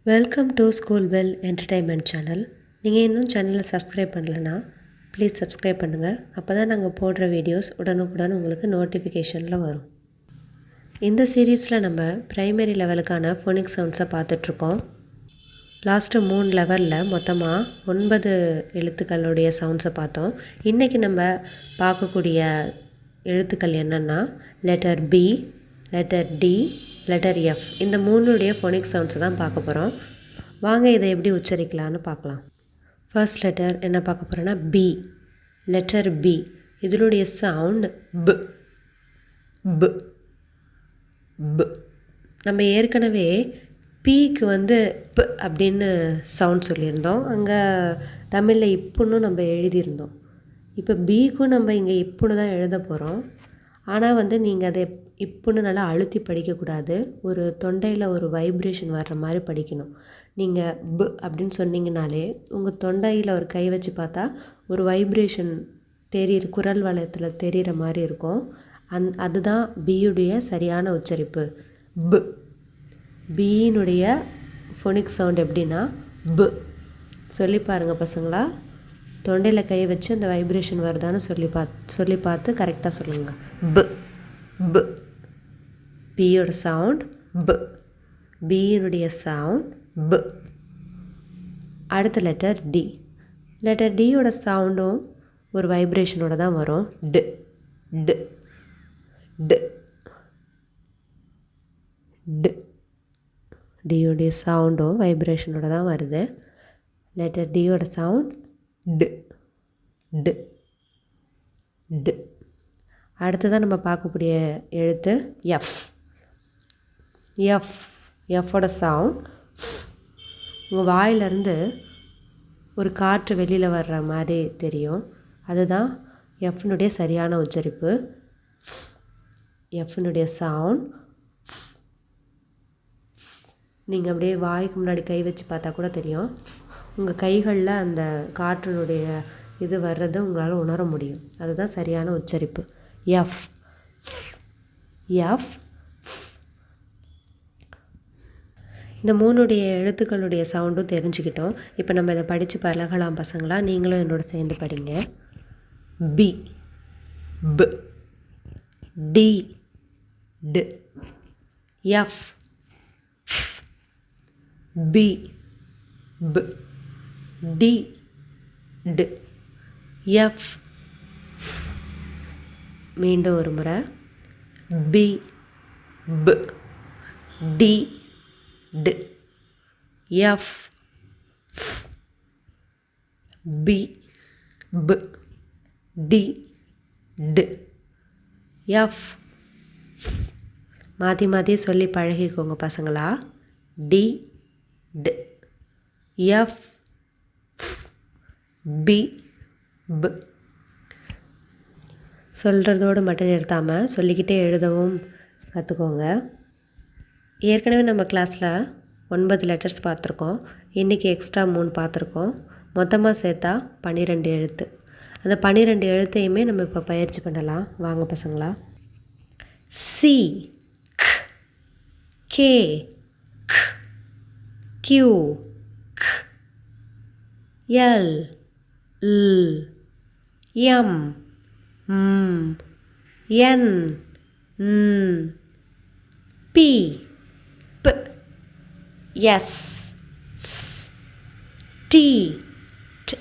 Welcome to school bell entertainment channel. நீங்கள் இன்னும் சேனலை சப்ஸ்கிரைப் பண்ணலைன்னா ப்ளீஸ் சப்ஸ்கிரைப் பண்ணுங்கள். அப்போ தான் நாங்கள் போடுற வீடியோஸ் உடனுக்குடன் உங்களுக்கு நோட்டிஃபிகேஷனில் வரும். இந்த சீரீஸில் நம்ம ப்ரைமரி லெவலுக்கான ஃபோனிக்ஸ் சவுண்ட்ஸை பார்த்துட்ருக்கோம். லாஸ்ட்டு 3 லெவலில் மொத்தமாக 9 எழுத்துக்களுடைய சவுண்ட்ஸை பார்த்தோம். இன்றைக்கி நம்ம பார்க்கக்கூடிய எழுத்துக்கள் என்னென்னா letter P, letter D, letter F. இந்த 3உடைய ஃபோனிக்ஸ் சவுண்ட்ஸை தான் பார்க்க போகிறோம். வாங்க இதை எப்படி உச்சரிக்கலான்னு பார்க்கலாம். ஃபர்ஸ்ட் லெட்டர் என்ன பார்க்க போகிறோன்னா பி. லெட்டர் பி, இதனுடைய சவுண்ட் ப. ப ப. நம்ம ஏற்கனவே பீக்கு ப அப்படின்னு சவுண்ட் சொல்லியிருந்தோம். அங்கே தமிழில் இப்புன்னு நம்ம எழுதியிருந்தோம். இப்போ பீக்கும் நம்ம இங்கே இப்புன்னு தான் எழுத போகிறோம். ஆனால் நீங்கள் அதை இப்புன்னு நல்லா அழுத்தி படிக்கக்கூடாது. ஒரு தொண்டையில் ஒரு வைப்ரேஷன் வர்ற மாதிரி படிக்கணும். நீங்கள் ப அப்படின்னு சொன்னீங்கனாலே உங்கள் தொண்டையில் ஒரு கை வச்சு பார்த்தா ஒரு வைப்ரேஷன் குரல் வளையத்தில் தெரிகிற மாதிரி இருக்கும். அதுதான் பியுடைய சரியான உச்சரிப்பு. ப. பியினுடைய ஃபோனிக் சவுண்ட் எப்படின்னா ப. சொல்லி பாருங்கள் பசங்களா. தொண்டையில் கை வச்சு அந்த வைப்ரேஷன் வருதான்னு சொல்லி பார்த்து கரெக்டாக சொல்லுங்கள். ப ப. பியோட சவுண்ட் ப. பியினுடைய சவுண்ட் ப. அடுத்த லெட்டர் டி. லெட்டர் டியோட சவுண்டும் ஒரு வைப்ரேஷனோட தான் வரும். டு டு டு டு. டியோடைய சவுண்டும் வைப்ரேஷனோட தான் வருது. லெட்டர் டியோட சவுண்ட் டு டு டு. அடுத்ததான் நம்ம பார்க்கக்கூடிய எழுத்து எஃப். எஃப். எஃபோட சவுண்ட் உங்கள் வாயிலிருந்து ஒரு காற்று வெளியில் வர்ற மாதிரி தெரியும். அதுதான் எஃப்னுடைய சரியான உச்சரிப்பு. எஃப்னுடைய சவுண்ட் நீங்கள் அப்படியே வாய்க்கு முன்னாடி கை வச்சு பார்த்தா கூட தெரியும். உங்கள் கைகளில் அந்த காற்றினுடைய இது வர்றது உங்களால் உணர முடியும். அதுதான் சரியான உச்சரிப்பு. F F. இந்த 3உடைய எழுத்துக்களுடைய சவுண்டும் தெரிஞ்சுக்கிட்டோம். இப்போ நம்ம இதை படித்து பழகலாம் பசங்களா. நீங்களும் என்னோட சேர்ந்து படிங்க. பி ப. டி டு. எஃப் பி ப. டி டு. எஃப். மீண்டும் ஒரு முறை. பி ப. டி டு. எஃப் பி ப. டி டு. எஃப். மாற்றி மாற்றி சொல்லி பழகிக்கோங்க பசங்களா. டி டு. எஃப் பி ப. சொல்கிறதோடு மட்டும் நிறுத்தாமல் சொல்லிக்கிட்டே எழுதவும் கற்றுக்கோங்க. ஏற்கனவே நம்ம கிளாஸில் 9 லெட்டர்ஸ் பார்த்துருக்கோம். இன்றைக்கி எக்ஸ்ட்ரா 3 பார்த்துருக்கோம். மொத்தமாக சேர்த்தா 12 எழுத்து. அந்த 12 எழுத்தையுமே நம்ம இப்போ பயிற்சி பண்ணலாம். வாங்க பசங்களா. C, K, Q, L, M, N, P, P, S, S, T, T,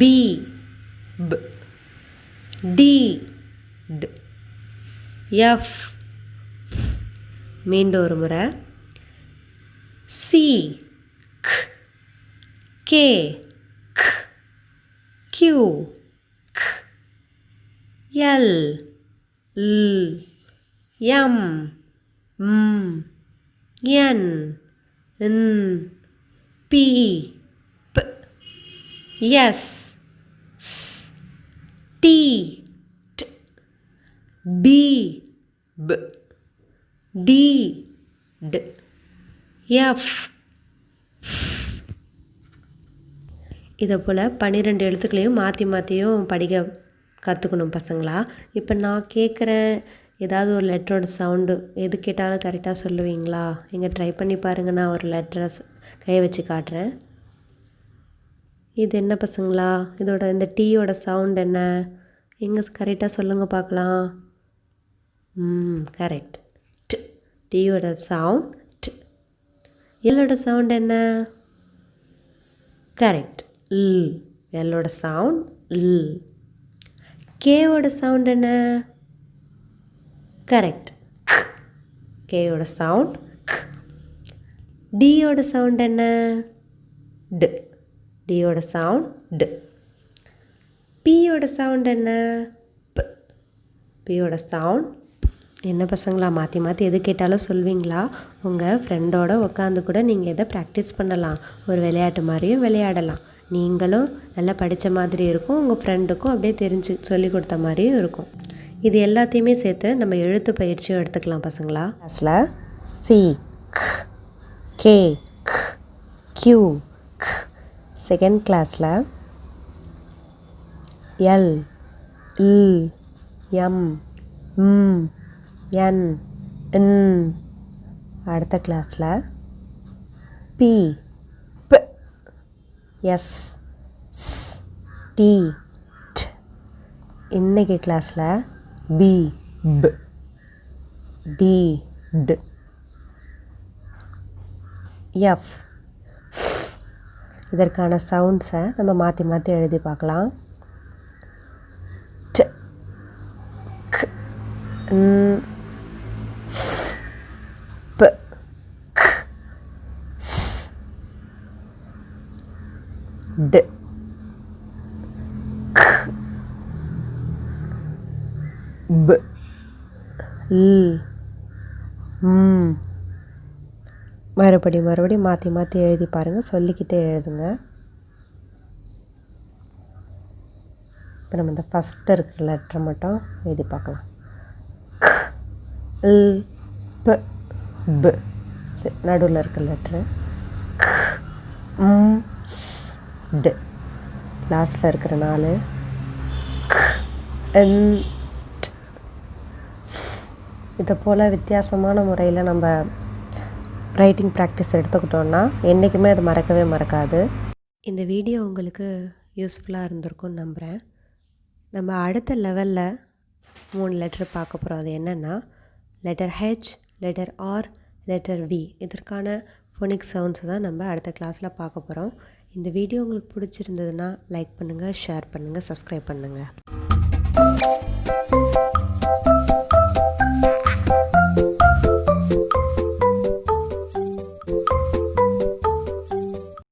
B, B, D, D, F. மீண்டும் ஒரு முறை. C, K, Q, L, M, N, P, P, S, S, T, T, B, B, D, D, F. இதை போல் 12 எழுத்துக்களையும் மாற்றி மாற்றியும் படிக்க கற்றுக்கணும் பசங்களா. இப்போ நான் கேட்குறேன், ஏதாவது ஒரு லெட்டரோட சவுண்டு எது கேட்டாலும் கரெக்டாக சொல்லுவீங்களா? இங்கே ட்ரை பண்ணி பாருங்கள். நான் ஒரு லெட்டரை கையை வச்சு காட்டுறேன். இது என்ன பசங்களா? இதோட இந்த டீயோட சவுண்ட் என்ன? எங்கே கரெக்டாக சொல்லுங்கள் பார்க்கலாம். கரெக்ட். ட். டீயோட சவுண்ட் ட். எல்லோட சவுண்ட் என்ன? கரெக்ட். ல். எல்லோட சவுண்ட் ல். கேவோட சவுண்ட் என்ன? கரெக்ட். கேயோட சவுண்ட் க். டியோட சவுண்ட் என்ன? ட். டியோட சவுண்ட் ட். பியோட சவுண்ட் என்ன? ப். பியோட சவுண்ட். என்ன பசங்களா மாற்றி மாற்றி எது கேட்டாலும் சொல்வீங்களா? உங்கள் ஃப்ரெண்டோட உட்காந்து கூட நீங்கள் இதை ப்ராக்டிஸ் பண்ணலாம். ஒரு விளையாட்டு மாதிரியும் விளையாடலாம். நீங்களும் நல்லா படித்த மாதிரி இருக்கும், உங்கள் ஃப்ரெண்டுக்கும் அப்படியே தெரிஞ்சு சொல்லி கொடுத்த மாதிரியும் இருக்கும். இது எல்லாத்தையுமே சேர்த்து நம்ம எழுத்து பயிற்சியும் எடுத்துக்கலாம் பசங்களா. கிளாஸில் சி, கே, கியூ. செகண்ட் கிளாஸில் எல், இல், எம், ம், என், இன். அடுத்த கிளாஸில் பி, ப, எஸ், ஸ், டி, ட். இன்னைக்கு கிளாஸில் பி, ப, டி, ட், எஃப், ஃப். இதற்கான சவுண்ட்ஸை நம்ம மாற்றி மாற்றி எழுதி பார்க்கலாம். ட், க், ன், ப, க், ஸ், ட், க், ப, ல், ம். மறுபடியும் மாற்றி மாற்றி எழுதி பாருங்கள். சொல்லிக்கிட்டே எழுதுங்க. இப்போ நம்ம இந்த ஃபஸ்ட்டு இருக்கிற லெட்டரை மட்டும் எழுதி பார்க்கலாம். ல், ப, ப. நடுவில் இருக்கிற லெட்ரு ம், ஸ், ட். லாஸ்ட்டில் இருக்கிற 4 என், ட். இதை போல் வித்தியாசமான முறையில் நம்ம ரைட்டிங் ப்ராக்டிஸ் எடுத்துக்கிட்டோன்னா என்றைக்குமே அது மறக்கவே மறக்காது. இந்த வீடியோ உங்களுக்கு யூஸ்ஃபுல்லாக இருந்திருக்கும்னு நம்புகிறேன். நம்ம அடுத்த லெவலில் 3 லெட்டர் பார்க்க போகிறோம். அது என்னென்னா letter H, letter R, letter V. இதற்கான ஃபோனிக்ஸ் சவுண்ட்ஸை தான் நம்ம அடுத்த கிளாஸில் பார்க்க போகிறோம். இந்த வீடியோ உங்களுக்கு பிடிச்சிருந்ததுன்னா லைக் பண்ணுங்கள், ஷேர் பண்ணுங்கள், சப்ஸ்கிரைப் பண்ணுங்கள்.